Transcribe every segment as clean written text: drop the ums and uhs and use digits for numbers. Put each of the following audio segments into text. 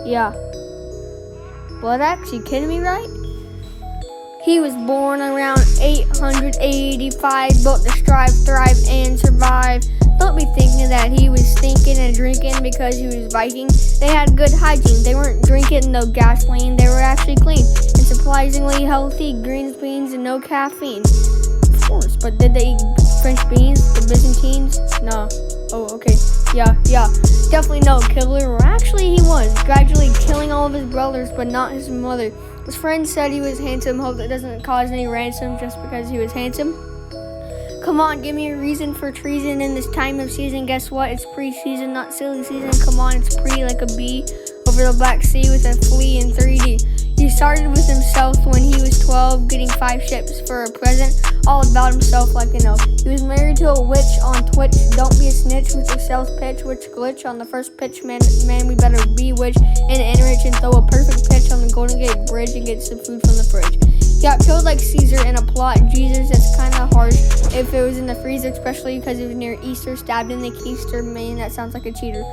Yeah. Blood Axe, you kidding me, right? He was born around 885, built to strive, thrive, and survive. Don't be thinking that he was stinking and drinking because he was Viking. They had good hygiene. They weren't drinking no gasoline. They were actually clean and surprisingly healthy. Greens, beans, and no caffeine. Of course, but did they eat French beans? The Byzantines? No. Oh, okay. Yeah. Definitely no killer. Or actually, he was gradually killing all of his brothers, but not his mother. His friends said he was handsome. Hope that doesn't cause any ransom just because he was handsome. Come on, give me a reason for treason in this time of season. Guess what? It's pre-season, not silly season. Come on, it's pre like a bee over the Black Sea with a flea in 3D. He started with himself when he was 12, getting 5 ships for a present. All about himself like an elf. He was married to a witch on Twitch. Don't be a snitch with your sales pitch. Which glitch on the first pitch, man, we better bewitch and enrich and throw a perfect pitch on the Golden Gate Bridge and get some food from the fridge. He got killed like Caesar in a plot. Jesus, that's kind of harsh if it was in the freezer, especially because it was near Easter. Stabbed in the keister, man, that sounds like a cheater.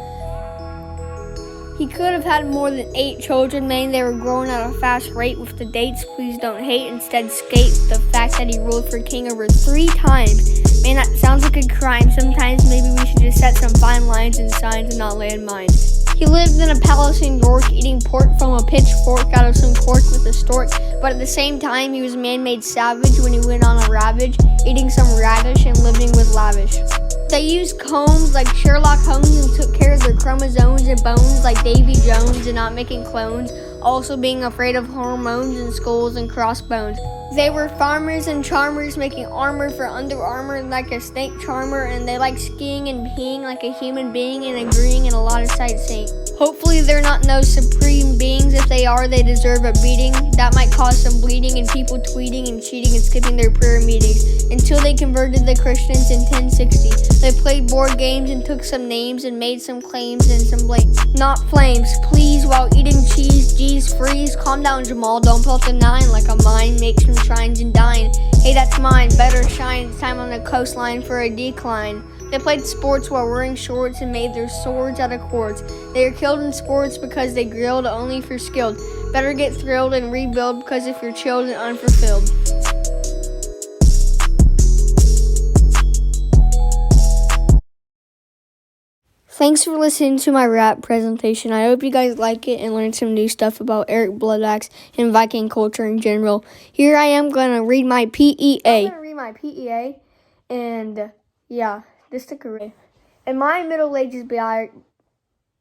He could have had more than 8 children, man. They were growing at a fast rate with the dates. Please don't hate, instead skate the fact that he ruled for king over 3 times. Man, that sounds like a crime. Sometimes maybe we should just set some fine lines and signs and not land mines. He lived in a palace in York, eating pork from a pitchfork out of some cork with a stork. But at the same time, he was a man-made savage when he went on a ravage, eating some radish and living with lavish. They used combs like Sherlock Holmes and took care of their chromosomes and bones like Davy Jones and not making clones, also being afraid of hormones and skulls and crossbones. They were farmers and charmers making armor for Under Armour like a snake charmer, and they like skiing and peeing like a human being and agreeing in a lot of sightseeing. Hopefully they're not no supreme beings. If they are, they deserve a beating. That might cause some bleeding and people tweeting and cheating and skipping their prayer meetings until they converted the Christians in 1060. They played board games and took some names and made some claims and some blame. Not flames, please, while eating cheese. Geez, freeze, calm down, Jamal. Don't pull up the 9 like a mine. Make some shrines and dine. Hey, that's mine. Better shine. It's time on the coastline for a decline. They played sports while wearing shorts and made their swords out of cords. They are killed in sports because they grilled only for skilled. Better get thrilled and rebuild because if you're chilled and unfulfilled. Thanks for listening to my rap presentation. I hope you guys like it and learn some new stuff about Eric Blood Axe and Viking culture in general. Here I am going to read my PEA. And yeah, just stick around. In my Middle Ages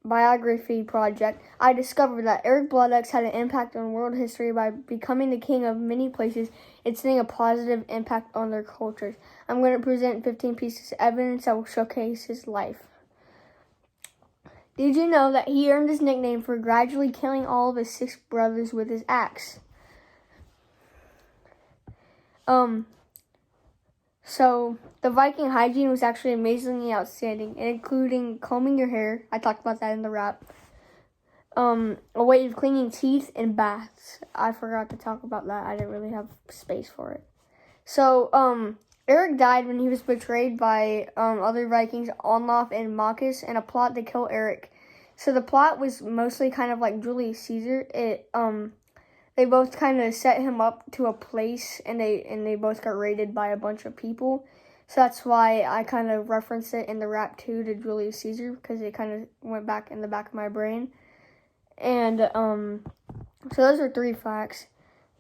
biography project, I discovered that Eric Blood Axe had an impact on world history by becoming the king of many places and setting a positive impact on their cultures. I'm going to present 15 pieces of evidence that will showcase his life. Did you know that he earned his nickname for gradually killing all of his 6 brothers with his axe? So the Viking hygiene was actually amazingly outstanding, including combing your hair. I talked about that in the rap. A way of cleaning teeth and baths. I forgot to talk about that. I didn't really have space for it. So, Eric died when he was betrayed by other Vikings, Olaf and Maccus, in a plot to kill Eric. So the plot was mostly kind of like Julius Caesar. They both kind of set him up to a place, and they both got raided by a bunch of people. So that's why I kind of referenced it in the rap too to Julius Caesar, because it kind of went back in the back of my brain. And so those are 3 facts.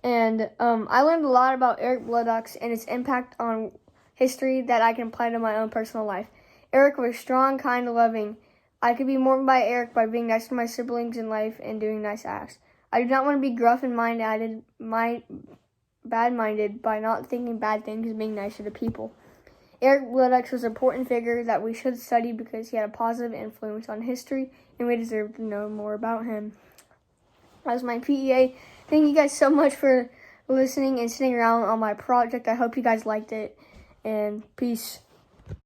And I learned a lot about Eric Blood Axe and its impact on history that I can apply to my own personal life. Eric was strong, kind, and loving. I could be mourned by Eric by being nice to my siblings in life and doing nice acts. I do not want to be gruff and bad-minded by not thinking bad things and being nicer to people. Eric Blood Axe was an important figure that we should study because he had a positive influence on history, and we deserve to know more about him. That was my PEA. Thank you guys so much for listening and sitting around on my project. I hope you guys liked it, and peace.